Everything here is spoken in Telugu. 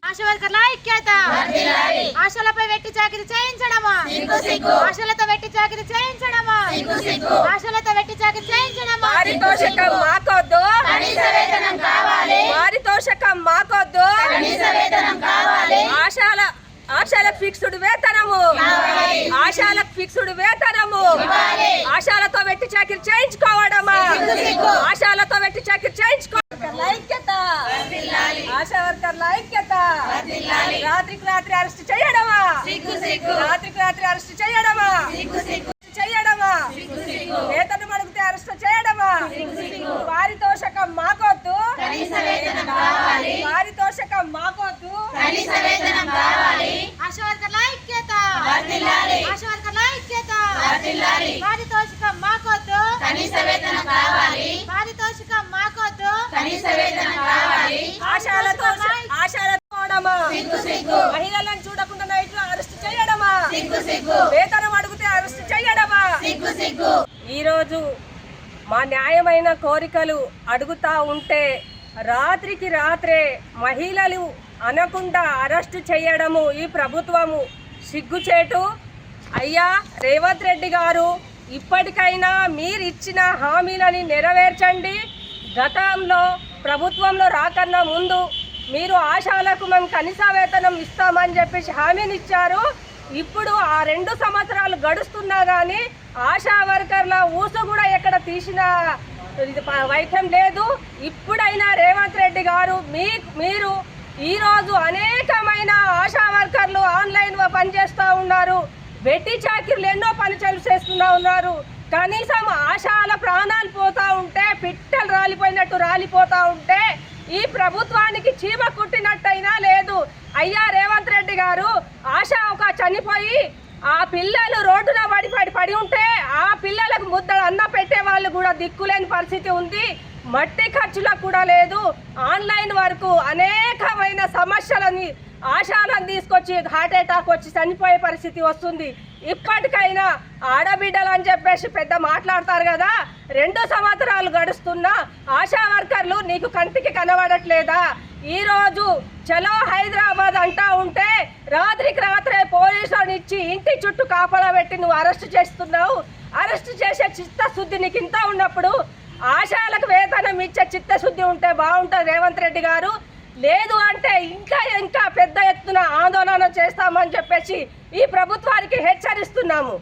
ఆశా వర్కర్ల ఐక్యత ఆశలపై వెట్టి చాకిరి చేయించడమా ఆశలతో వెట్టి చాకిరి చేయించడమా ఆశలతో వెట్టి చాకిరి చేయించడమా పారితోషికం మాకొద్దు కనీస వేతనం కావాలి పారితోషికం మాకొద్దు కనీస వేతనం కావాలి ఆశాలకు ఫిక్స్డ్ వేతనము ఆశాలకు ఫిక్స్డ్ వేతనము ఆశాలతో వెట్టి చాకిరి చేయించుకోవడమా ఆశాలతో వెట్టి చాకిరి చేయించుకోవడం ఐక్యత ఆశా వర్కర్ల ఐక్యత రాత్రికి రాత్రి అరెస్ట్ చేయడమా రాత్రికి రాత్రి అరెస్ట్ చేయడమా చేయడమా వేతనం అడిగితే అరెస్ట్ చేయడమా పారితోషకం మాకొద్దు పారితోషకం మాకొద్దు ఆశా వర్కర్ల ఐక్యత ఆశా వర్కర్ల ఐక్యత పారితోషికం మాకొద్దు పారితోషికం మాకొద్దు ఆశాలతో మహిళలను చూడకుండా నైట్లో అరెస్ట్ చేయడమా వేతనం అడిగితే అరెస్ట్ చేయడమా ఈ రోజు మా న్యాయమైన కోరికలు అడుగుతా ఉంటే రాత్రికి రాత్రే మహిళలు అనకుండా అరెస్టు చేయడము ఈ ప్రభుత్వము సిగ్గుచేటు. అయ్యా రేవంత్ రెడ్డి గారు, ఇప్పటికైనా మీరు ఇచ్చిన హామీలని నెరవేర్చండి. గతంలో ప్రభుత్వంలో రాకన్నా ముందు మీరు ఆశాలకు మేము కనీస వేతనం ఇస్తామని చెప్పేసి హామీని ఇచ్చారు. ఇప్పుడు ఆ 2 సంవత్సరాలు గడుస్తున్నా కానీ ఆశా వర్కర్ల ఊసు కూడా ఎక్కడ తీసిన వైద్యం లేదు. ఇప్పుడైనా రేవంత్ రెడ్డి గారు మీరు ఈరోజు అనేకమైన ఆశా వర్కర్లు ఆన్లైన్లో పనిచేస్తూ ఉన్నారు. వెట్టి చాకిర్లు ఎన్నో పనులు చేస్తూ ఉన్నారు. కనీసం ఆశాల ప్రాణాలు పోతూ ఉంటే, పిట్టలు రాలిపోయినట్టు రాలిపోతూ ఉంటే ఈ ప్రభుత్వానికి చీమ కుట్టినట్టయినా లేదు. అయ్యా రేవంత్ రెడ్డి గారు, ఆశ ఒక చనిపోయి ఆ పిల్లలు రోడ్డున పడి ఉంటే ఆ పిల్లలకు ముద్దలు అన్న పెట్టే వాళ్ళు కూడా దిక్కులేని పరిస్థితి ఉంది. మట్టి ఖర్చులకు కూడా లేదు. ఆన్లైన్ వరకు అనేకమైన సమస్యలని ఆశాలను తీసుకొచ్చి హార్ట్ అటాక్ వచ్చి చనిపోయే పరిస్థితి వస్తుంది. ఇప్పటికైనా ఆడబిడ్డలు అని చెప్పేసి పెద్ద మాట్లాడతారు కదా. 2 సంవత్సరాలు గడుస్తున్నా ఆశా వర్కర్లు నీకు కంటికి కనబడట్లేదా? ఈరోజు చలో హైదరాబాద్ అంటా ఉంటే రాత్రికి రాత్రే పోలీసులను ఇచ్చి ఇంటి చుట్టూ కాపలా పెట్టి నువ్వు అరెస్ట్ చేస్తున్నావు. అరెస్ట్ చేసే చిత్తశుద్ధి నీకు ఇంత ఉన్నప్పుడు ఆశాలకు వేతనం ఇచ్చే చిత్తశుద్ధి ఉంటే బాగుంటుంది రేవంత్ రెడ్డి గారు. లేదు అంటే ఇంకా పెద్ద ఎత్తున ఆందోళన చేస్తామని చెప్పేసి ఈ ప్రభుత్వానికి హెచ్చరిస్తున్నాము.